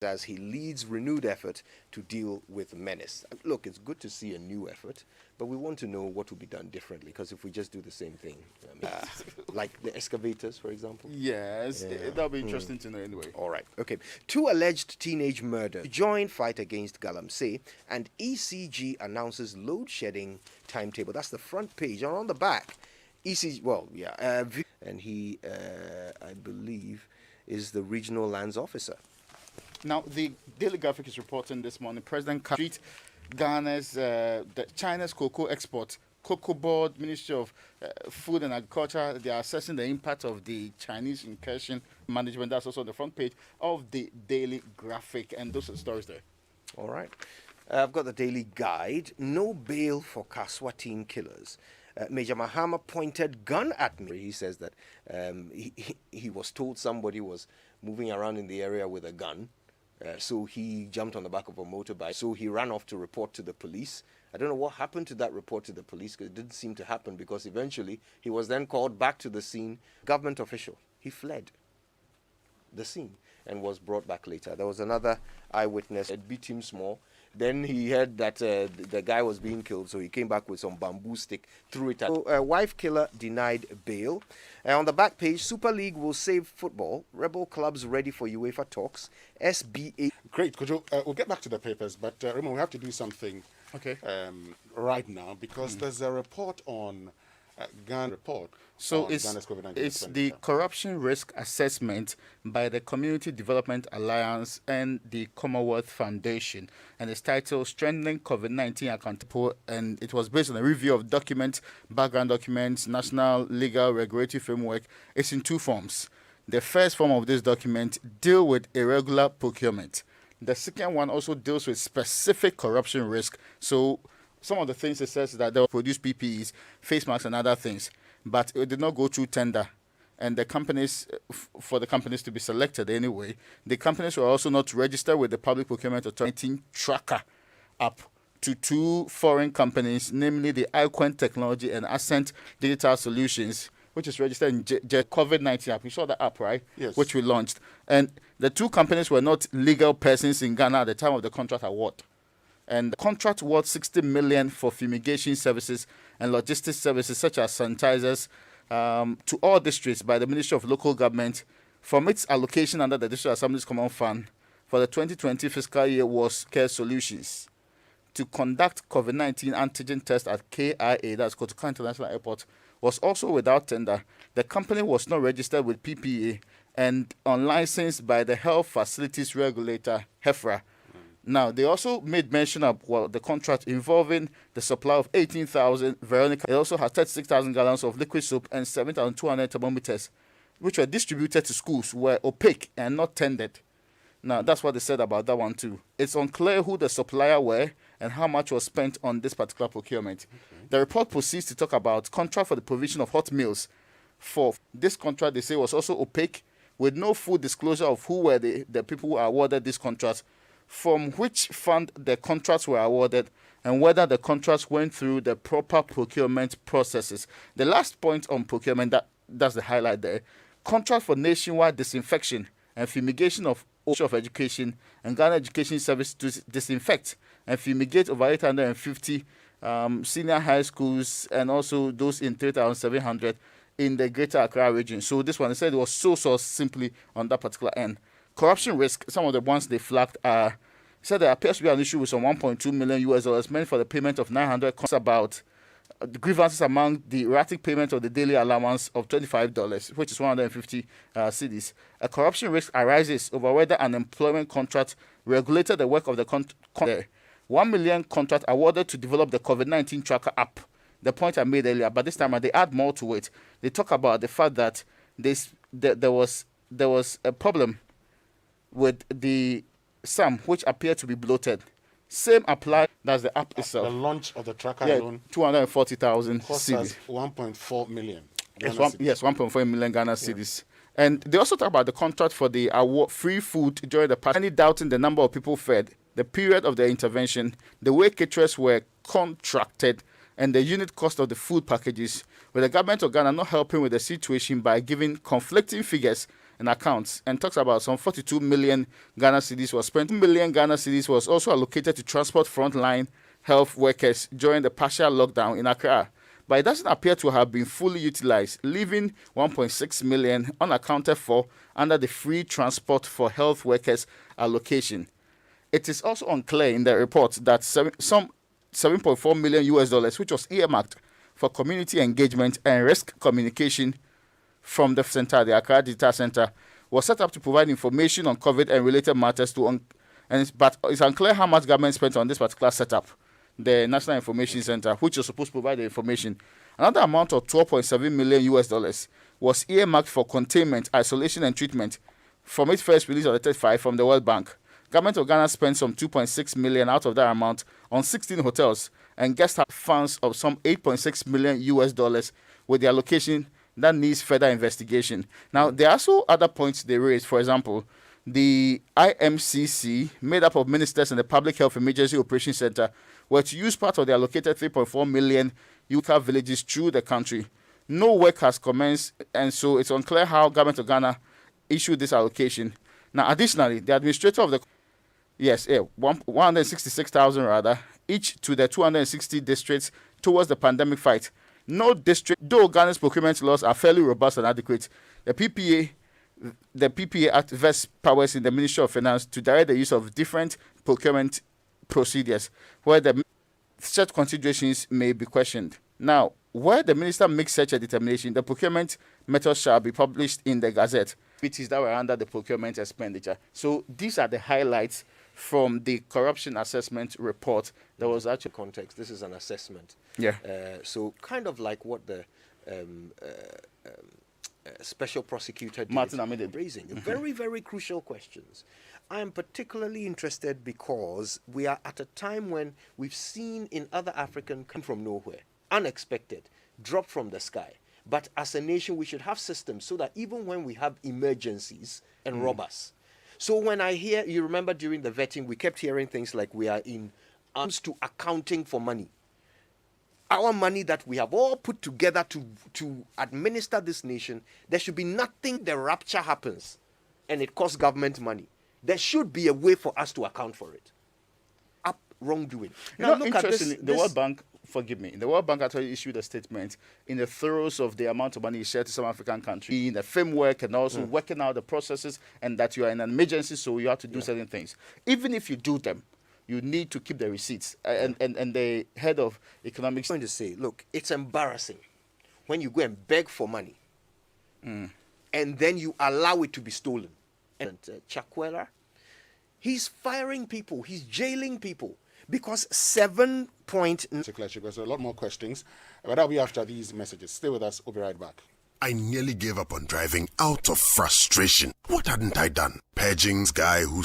as he leads renewed effort to deal with menace. Look, it's good to see a new effort, but we want to know what will be done differently, because if we just do the same thing, like the excavators, for example. Yes, that'll be interesting to know anyway. All right, okay. Two alleged teenage murders join fight against Galamsey, and ECG announces load shedding timetable. That's the front page. And on the back, ECG, and he, I believe, is the regional lands officer. Now, the Daily Graphic is reporting this morning President Street Ghana's China's cocoa export. Cocoa Board, Ministry of Food and Agriculture, they are assessing the impact of the Chinese incursion management. That's also on the front page of the Daily Graphic, and those are the stories there. All right. I've got the Daily Guide. No bail for Kaswa teen killers. Major Mahama pointed gun at me. He says that he was told somebody was moving around in the area with a gun. So he jumped on the back of a motorbike. So he ran off to report to the police. I don't know what happened to that report to the police, because it didn't seem to happen, because eventually he was then called back to the scene. Government official. He fled the scene and was brought back later. There was another eyewitness. It beat him small. Then he heard that the guy was being killed, so he came back with some bamboo stick, threw it at him. So, wife killer denied bail. On the back page, Super League will save football. Rebel clubs ready for UEFA talks. SBA. Great. We'll get back to the papers, but Raymond, we have to do something right now, because there's a report on Ghana report. So it's the corruption risk assessment by the Community Development Alliance and the Commonwealth Foundation, and it's titled Strengthening COVID-19 Accountability, and it was based on a review of documents, background documents, national legal regulatory framework. It's in two forms. The first form of this document deal with irregular procurement. The second one also deals with specific corruption risk. So some of the things it says that they'll produce PPEs, face masks, and other things, but it did not go through tender. And the companies, for the companies to be selected anyway, the companies were also not registered with the Public Procurement Authority tracker app to two foreign companies, namely the iQuent Technology and Ascent Digital Solutions, which is registered in COVID-19 app. You saw the app, right? Yes. Which we launched. And the two companies were not legal persons in Ghana at the time of the contract award. And the contract worth 60 million for fumigation services and logistics services such as sanitizers to all districts by the Ministry of Local Government from its allocation under the District Assembly's Common Fund for the 2020 fiscal year was Care Solutions to conduct COVID-19 antigen test at KIA, that's Kotoka International Airport, was also without tender. The company was not registered with PPA and unlicensed by the Health Facilities Regulator, HEFRA. Now, they also made mention of the contract involving the supply of 18,000 Veronica. It also had 36,000 gallons of liquid soap and 7,200 thermometers, which were distributed to schools, were opaque and not tendered. Now, that's what they said about that one too. It's unclear who the supplier were and how much was spent on this particular procurement. Okay. The report proceeds to talk about contract for the provision of hot meals. For this contract, they say was also opaque, with no full disclosure of who were the people who awarded this contract, from which fund the contracts were awarded, and whether the contracts went through the proper procurement processes. The last point on procurement, that's the highlight there. Contract for nationwide disinfection and fumigation of Education and Ghana Education Service to disinfect and fumigate over 850 senior high schools and also those in 3,700 in the Greater Accra region. So this one, they said it was so simply on that particular end. Corruption risk, some of the ones they flagged are, said there appears to be an issue with some 1.2 million US dollars meant for the payment of 900 about the grievances among the erratic payment of the daily allowance of $25, which is 150 cedis. A corruption risk arises over whether an employment contract regulated the work of the contract. 1 million contract awarded to develop the COVID-19 tracker app. The point I made earlier, but this time they add more to it. They talk about the fact that there was a problem with the sum, which appeared to be bloated. Same apply. That's the app itself. The launch of the tracker alone, 240,000 cost us 1.4 million. Yes, 1.4 million Ghana cedis. And they also talk about the contract for the award free food during the past. Any doubting the number of people fed, the period of the intervention, the way caterers were contracted, and the unit cost of the food packages, with the government of Ghana not helping with the situation by giving conflicting figures in accounts and talks about some 42 million Ghana cedis was spent. 2 million Ghana cedis was also allocated to transport frontline health workers during the partial lockdown in Accra. But it doesn't appear to have been fully utilized, leaving 1.6 million unaccounted for under the free transport for health workers allocation. It is also unclear in the report that some $7.4 million US, which was earmarked for community engagement and risk communication from the center, the Accra Data Center, was set up to provide information on COVID and related matters but it's unclear how much government spent on this particular setup, the National Information Center, which was supposed to provide the information. Another amount of $12.7 million US was earmarked for containment, isolation, and treatment from its first release of the 35 from the World Bank. Government of Ghana spent some 2.6 million out of that amount on 16 hotels and guest house funds of some 8.6 million US, with the allocation that needs further investigation. Now, there are also other points they raised. For example, the IMCC, made up of ministers and the Public Health Emergency Operations Center, were to use part of the allocated 3.4 million UCA villages through the country. No work has commenced, and so it's unclear how Government of Ghana issued this allocation. Now, additionally, the administrator of the 166,000 rather, each to the 260 districts towards the pandemic fight. No district, though Ghana's procurement laws are fairly robust and adequate, the PPA Act vests powers in the Ministry of Finance to direct the use of different procurement procedures where the such considerations may be questioned. Now, where the minister makes such a determination, the procurement method shall be published in the Gazette, which is that were under the procurement expenditure. So these are the highlights from the corruption assessment report. There was actually context. This is an assessment. Yeah. So kind of like what the special prosecutor did, Martin Amide raising very, very crucial questions. I am particularly interested because we are at a time when we've seen in other African come from nowhere, unexpected, drop from the sky. But as a nation, we should have systems so that even when we have emergencies and rob us. So when I hear, you remember during the vetting, we kept hearing things like we are in arms to accounting for money. Our money that we have all put together to administer this nation, there should be nothing, the rapture happens and it costs government money. There should be a way for us to account for it. Wrongdoing. Now, look at this. The World Bank, forgive me, the World Bank actually issued a statement in the throes of the amount of money shared to some African countries, in the framework and also working out the processes, and that you are in an emergency, so you have to do certain things. Even if you do them, you need to keep the receipts. And the head of economics... I'm going to say, look, it's embarrassing when you go and beg for money and then you allow it to be stolen. And Chakwera, he's firing people, he's jailing people because 7 point... There's a lot more questions, but that'll be after these messages. Stay with us, we'll be right back. I nearly gave up on driving out of frustration. What hadn't I done? Paging's guy who